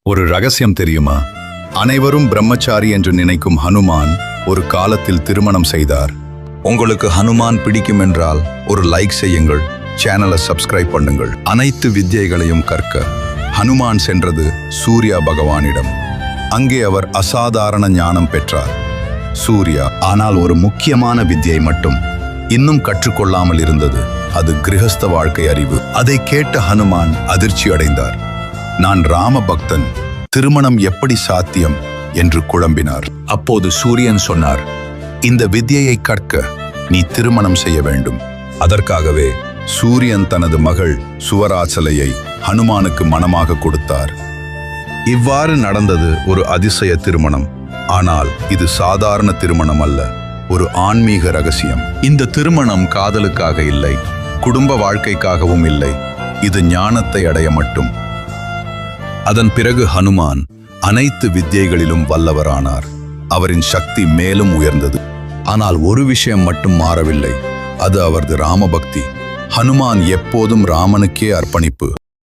ஒரு ரகசியம் தெரியுமா? அனைவரும் பிரம்மச்சாரி என்று நினைக்கும் ஹனுமான் ஒரு காலத்தில் திருமணம் செய்தார். உங்களுக்கு ஹனுமான் பிடிக்கும் என்றால் ஒரு லைக் செய்யுங்கள், சேனலை சப்ஸ்கிரைப் பண்ணுங்கள். அனைத்து வித்யைகளையும் கற்க ஹனுமான் சென்றது சூர்யா பகவானிடம். அங்கே அவர் அசாதாரண ஞானம் பெற்றார். சூர்யா ஆனால் ஒரு முக்கியமான வித்யை மட்டும் இன்னும் கற்றுக்கொள்ளாமல் இருந்தது. அது கிரகஸ்த வாழ்க்கை அறிவு. அதை கேட்ட ஹனுமான் அதிர்ச்சி அடைந்தார். நான் ராம பக்தன், திருமணம் எப்படி சாத்தியம் என்று குழம்பினார். அப்போது சூரியன் சொன்னார், இந்த வித்யையை கற்க நீ திருமணம் செய்ய வேண்டும். அதற்காகவே சூரியன் தனது மகள் சுவராச்சலையை ஹனுமானுக்கு மணமாக கொடுத்தார். இவ்வாறு நடந்தது ஒரு அதிசய திருமணம். ஆனால் இது சாதாரண திருமணம் அல்ல, ஒரு ஆன்மீக ரகசியம். இந்த திருமணம் காதலுக்காக இல்லை, குடும்ப வாழ்க்கைக்காகவும் இல்லை, இது ஞானத்தை அடைய மட்டும். அதன் பிறகு ஹனுமான் அனைத்து வித்யைகளிலும் வல்லவரானார். அவரின் சக்தி மேலும் உயர்ந்தது. ஆனால் ஒரு விஷயம் மட்டும் மாறவில்லை, அது அவரது ராமபக்தி. ஹனுமான் எப்போதும் ராமனுக்கே அர்ப்பணிப்பு.